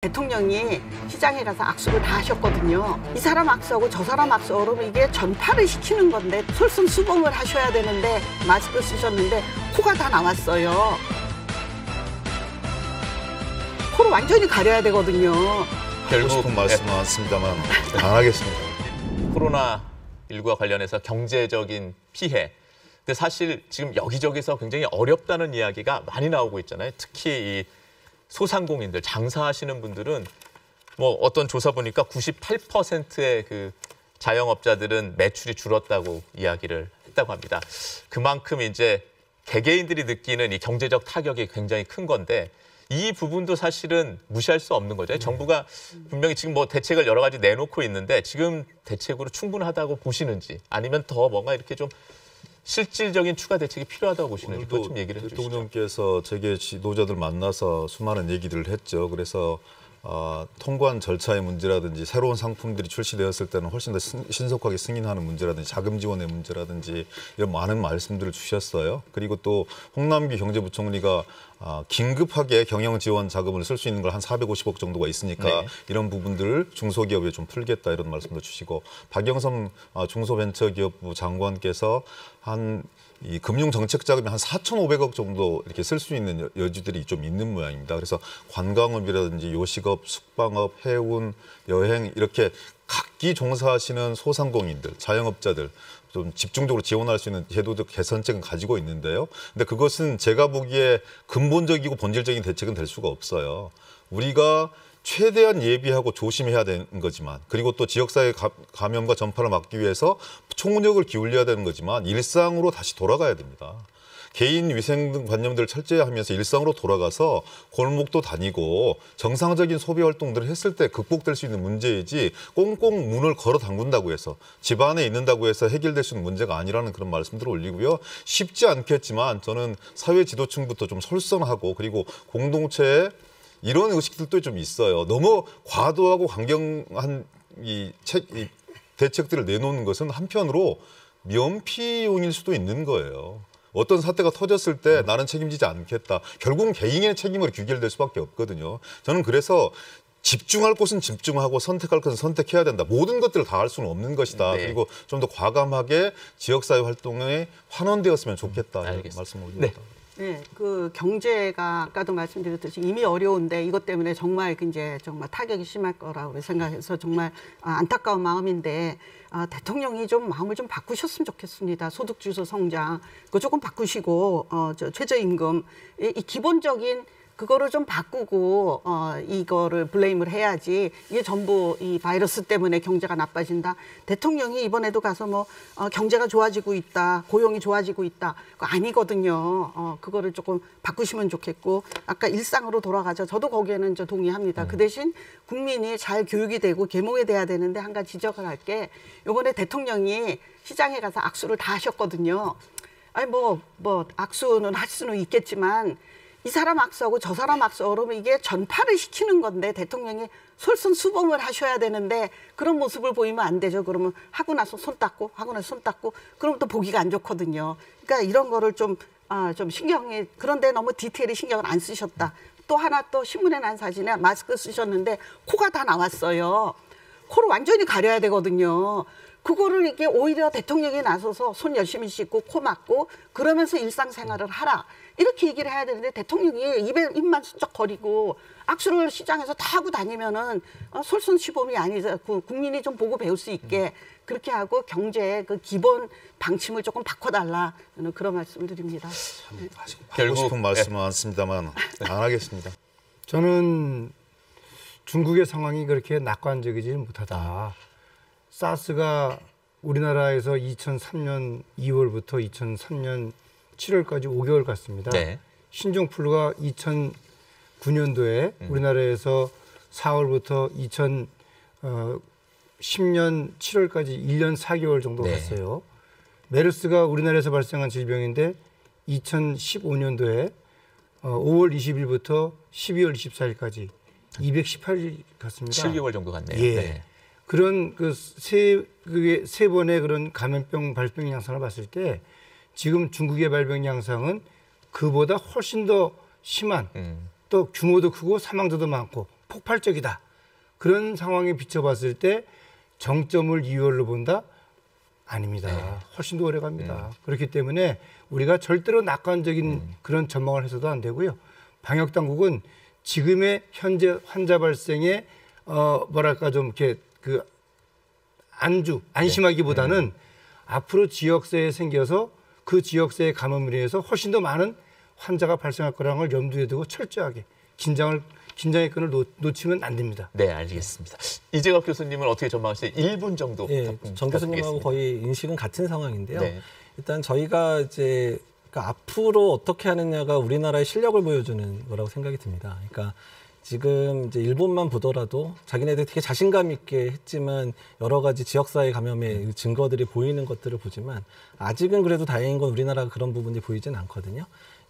대통령이 시장에 가서 악수를 다 하셨거든요. 이 사람 악수하고 저 사람 악수하고 그러면 이게 전파를 시키는 건데 솔선수범을 하셔야 되는데 마스크 쓰셨는데 코가 다 나왔어요. 코를 완전히 가려야 되거든요. 결국 싶은 말씀은 많습니다만 안 하겠습니다. 코로나19와 관련해서 경제적인 피해. 근데 사실 지금 여기저기서 굉장히 어렵다는 이야기가 많이 나오고 있잖아요. 특히 이 소상공인들, 장사하시는 분들은 뭐 어떤 조사 보니까 98%의 그 자영업자들은 매출이 줄었다고 이야기를 했다고 합니다. 그만큼 이제 개개인들이 느끼는 이 경제적 타격이 굉장히 큰 건데 이 부분도 사실은 무시할 수 없는 거죠. 정부가 분명히 지금 뭐 대책을 여러 가지 내놓고 있는데 지금 대책으로 충분하다고 보시는지 아니면 더 뭔가 이렇게 좀 실질적인 추가 대책이 필요하다고 보시는지 그것 좀 얘기를 해주시죠. 대통령께서 재계 지도자들 만나서 수많은 얘기들을 했죠. 그래서 통관 절차의 문제라든지 새로운 상품들이 출시되었을 때는 훨씬 더 신속하게 승인하는 문제라든지 자금 지원의 문제라든지 이런 많은 말씀들을 주셨어요. 그리고 또 홍남기 경제부총리가 긴급하게 경영 지원 자금을 쓸 수 있는 걸 한 450억 정도가 있으니까 네. 이런 부분들을 중소기업에 좀 풀겠다 이런 말씀도 주시고 박영선 중소벤처기업부 장관께서 이 금융정책자금이 한 4,500억 정도 이렇게 쓸 수 있는 여지들이 좀 있는 모양입니다. 그래서 관광업이라든지 요식업, 숙박업, 해운, 여행 이렇게 각기 종사하시는 소상공인들, 자영업자들 좀 집중적으로 지원할 수 있는 제도적 개선책은 가지고 있는데요. 근데 그것은 제가 보기에 근본적이고 본질적인 대책은 될 수가 없어요. 우리가 최대한 예비하고 조심해야 되는 거지만 그리고 또 지역사회 감염과 전파를 막기 위해서 총력을 기울여야 되는 거지만 일상으로 다시 돌아가야 됩니다. 개인 위생 등 관념들을 철저히 하면서 일상으로 돌아가서 골목도 다니고 정상적인 소비 활동들을 했을 때 극복될 수 있는 문제이지 꽁꽁 문을 걸어 담근다고 해서 집 안에 있는다고 해서 해결될 수 있는 문제가 아니라는 그런 말씀들을 올리고요. 쉽지 않겠지만 저는 사회 지도층부터 좀 솔선하고 그리고 공동체에 이런 의식들도 좀 있어요. 너무 과도하고 강경한 이 대책들을 내놓는 것은 한편으로 면피용일 수도 있는 거예요. 어떤 사태가 터졌을 때 나는 책임지지 않겠다. 결국은 개인의 책임으로 귀결될 수밖에 없거든요. 저는 그래서 집중할 곳은 집중하고 선택할 것은 선택해야 된다. 모든 것들을 다 할 수는 없는 것이다. 네. 그리고 좀 더 과감하게 지역사회 활동에 환원되었으면 좋겠다. 이런 말씀을 올립니다. 네. 네, 그 경제가 아까도 말씀드렸듯이 이미 어려운데 이것 때문에 정말 이제 정말 타격이 심할 거라고 생각해서 정말 안타까운 마음인데 대통령이 좀 마음을 좀 바꾸셨으면 좋겠습니다. 소득주도 성장 그거 조금 바꾸시고 저 최저임금 이 기본적인 그거를 좀 바꾸고 이거를 블레임을 해야지 이게 전부 이 바이러스 때문에 경제가 나빠진다. 대통령이 이번에도 가서 뭐 경제가 좋아지고 있다. 고용이 좋아지고 있다. 그거 아니거든요. 그거를 조금 바꾸시면 좋겠고 아까 일상으로 돌아가죠. 저도 거기에는 저 동의합니다. 그 대신 국민이 잘 교육이 되고 계몽이 돼야 되는데 한 가지 지적을 할게. 이번에 대통령이 시장에 가서 악수를 다 하셨거든요. 아니 뭐 악수는 할 수는 있겠지만 이 사람 악수하고 저 사람 악수하고 그러면 이게 전파를 시키는 건데 대통령이 솔선수범을 하셔야 되는데 그런 모습을 보이면 안 되죠. 그러면 하고 나서 손 닦고 하고 나서 손 닦고 그러면 또 보기가 안 좋거든요. 그러니까 이런 거를 좀 신경이 그런데 너무 디테일에 신경을 안 쓰셨다. 또 하나 또 신문에 난 사진에 마스크 쓰셨는데 코가 다 나왔어요. 코를 완전히 가려야 되거든요. 그거를 이게 오히려 대통령이 나서서 손 열심히 씻고 코 막고 그러면서 일상생활을 하라. 이렇게 얘기를 해야 되는데 대통령이 입만 슬쩍 거리고 악수를 시장에서 다 하고 다니면은 솔선수범이 아니죠. 국민이 좀 보고 배울 수 있게 그렇게 하고 경제의 그 기본 방침을 조금 바꿔달라. 저는 그런 말씀을 드립니다. 하고 싶은 말씀은 많습니다만 안 하겠습니다. 저는 중국의 상황이 그렇게 낙관적이지는 못하다. 사스가 우리나라에서 2003년 2월부터 2003년 7월까지 5개월 갔습니다. 네. 신종플루가 2009년도에 우리나라에서 4월부터 2010년 7월까지 1년 4개월 정도 갔어요. 메르스가 우리나라에서 발생한 질병인데 2015년도에 5월 20일부터 12월 24일까지 218일 갔습니다. 7개월 정도 갔네요. 예. 네. 그런 세 번의 그런 감염병 발병 양상을 봤을 때 지금 중국의 발병 양상은 그보다 훨씬 더 심한 또 규모도 크고 사망자도 많고 폭발적이다. 그런 상황에 비춰봤을 때 정점을 2월로 본다? 아닙니다. 훨씬 더 오래 갑니다. 그렇기 때문에 우리가 절대로 낙관적인 그런 전망을 해서도 안 되고요. 방역 당국은 지금의 현재 환자 발생에 뭐랄까 좀 이렇게 그 안심하기보다는 앞으로 지역세에 생겨서 그 지역세의 감염으로 인해서 훨씬 더 많은 환자가 발생할 거라는 걸 염두에 두고 철저하게 긴장의 끈을 놓치면 안 됩니다. 네, 알겠습니다. 이재갑 교수님은 어떻게 전망하시나요? 1분 정도. 예, 정 교수님하고 거의 인식은 같은 상황인데요. 네. 일단 저희가 이제 그러니까 앞으로 어떻게 하느냐가 우리나라의 실력을 보여주는 거라고 생각이 듭니다. 그러니까 지금 이제 일본만 보더라도 자기네들 되게 자신감 있게 했지만 여러 가지 지역사회 감염의 증거들이 보이는 것들을 보지만 아직은 그래도 다행인 건 우리나라가 그런 부분이 보이진 않거든요.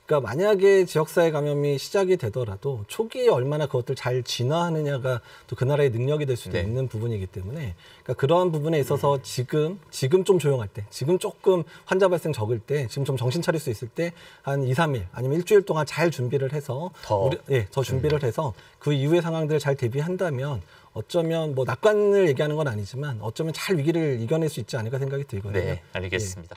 그러니까 만약에 지역사회 감염이 시작이 되더라도 초기에 얼마나 그것들 잘 진화하느냐가 또 그 나라의 능력이 될 수도 네. 있는 부분이기 때문에 그러니까 그러한 부분에 있어서 지금 좀 조용할 때, 지금 조금 환자 발생 적을 때, 지금 좀 정신 차릴 수 있을 때 한 2, 3일 아니면 일주일 동안 잘 준비를 해서 더 준비를 해서 그 이후의 상황들을 잘 대비한다면 어쩌면 뭐 낙관을 얘기하는 건 아니지만 어쩌면 잘 위기를 이겨낼 수 있지 않을까 생각이 들거든요. 네, 알겠습니다.